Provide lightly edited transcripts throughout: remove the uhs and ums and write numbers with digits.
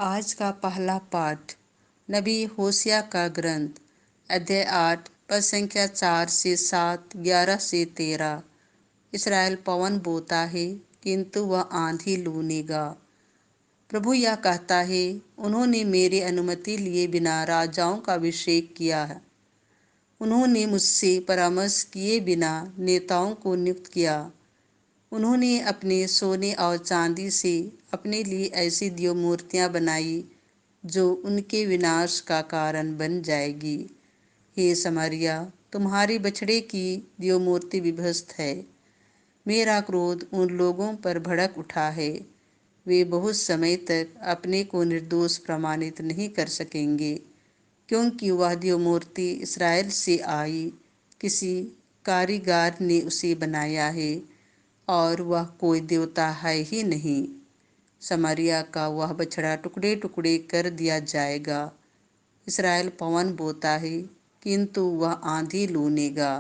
आज का पहला पाठ नबी होशिया का ग्रंथ अध्याय 8 पद संख्या 4 से 7, 11 से 13। इसराइल पवन बोता है किंतु वह आंधी लूनेगा। प्रभु यह कहता है, उन्होंने मेरी अनुमति लिए बिना राजाओं का अभिषेक किया है। उन्होंने मुझसे परामर्श किए बिना नेताओं को नियुक्त किया। उन्होंने अपने सोने और चांदी से अपने लिए ऐसी दिव्य मूर्तियां बनाई जो उनके विनाश का कारण बन जाएगी। हे समरिया, तुम्हारी बछड़े की दिव्य मूर्ति विभस्त है। मेरा क्रोध उन लोगों पर भड़क उठा है। वे बहुत समय तक अपने को निर्दोष प्रमाणित नहीं कर सकेंगे, क्योंकि वह दिव्य मूर्ति इस्राएल से आई, किसी कारीगर ने उसे बनाया है और वह कोई देवता है ही नहीं। समरिया का वह बछड़ा टुकड़े टुकड़े कर दिया जाएगा। इस्राएल पवन बोता है किंतु वह आंधी लूनेगा।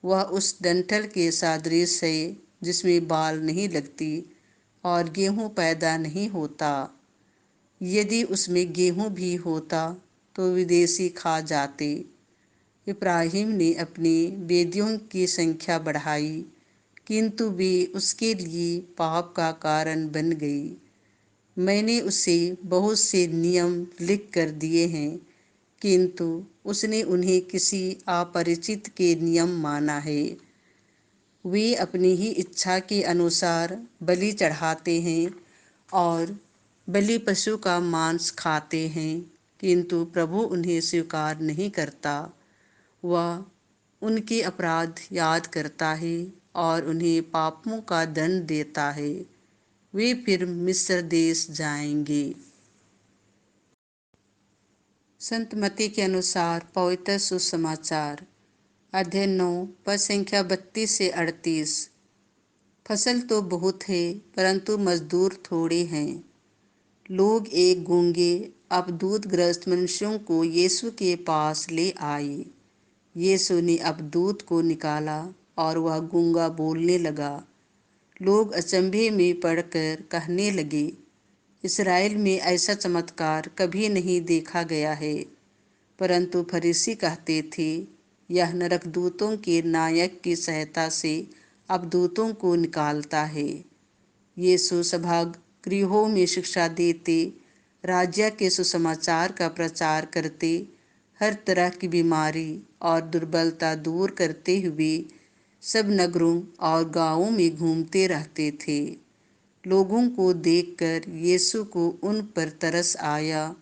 वह उस डंठल के सदृश है जिसमें बाल नहीं लगती और गेहूं पैदा नहीं होता। यदि उसमें गेहूं भी होता तो विदेशी खा जाते। इब्राहिम ने अपनी वेदियों की संख्या बढ़ाई, किंतु वे उसके लिए पाप का कारण बन गई। मैंने उसे बहुत से नियम लिख कर दिए हैं, किंतु उसने उन्हें किसी अपरिचित के नियम माना है। वे अपनी ही इच्छा के अनुसार बलि चढ़ाते हैं और बलि पशु का मांस खाते हैं, किंतु प्रभु उन्हें स्वीकार नहीं करता। वह उनके अपराध याद करता है और उन्हें पापों का दंड देता है। वे फिर मिस्र देश जाएंगे। संत मत्ती के अनुसार पवित्र सुसमाचार अध्याय 9 पद संख्या 32 से 38। फसल तो बहुत है परंतु मजदूर थोड़े हैं। लोग एक गूंगे अपदूतग्रस्त मनुष्यों को यीशु के पास ले आए। यीशु ने अपदूत को निकाला और वह गूंगा बोलने लगा। लोग अचंभे में पड़कर कहने लगे, इस्राएल में ऐसा चमत्कार कभी नहीं देखा गया है। परंतु फरीसी कहते थे, यह नरकदूतों के नायक की सहायता से अपदूतों को निकालता है। यीशु सभागृहों में शिक्षा देते, राज्य के सुसमाचार का प्रचार करते, हर तरह की बीमारी और दुर्बलता दूर करते हुए सब नगरों और गांवों में घूमते रहते थे। लोगों को देखकर यीशु को उन पर तरस आया,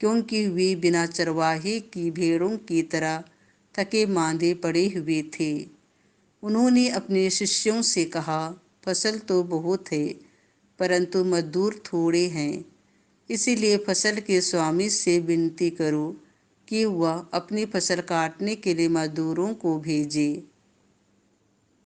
क्योंकि वे बिना चरवाहे की भेड़ों की तरह थके मांदे पड़े हुए थे। उन्होंने अपने शिष्यों से कहा, फसल तो बहुत है परंतु मजदूर थोड़े हैं। इसीलिए फसल के स्वामी से विनती करो कि वह अपनी फसल काटने के लिए मजदूरों को भेजे।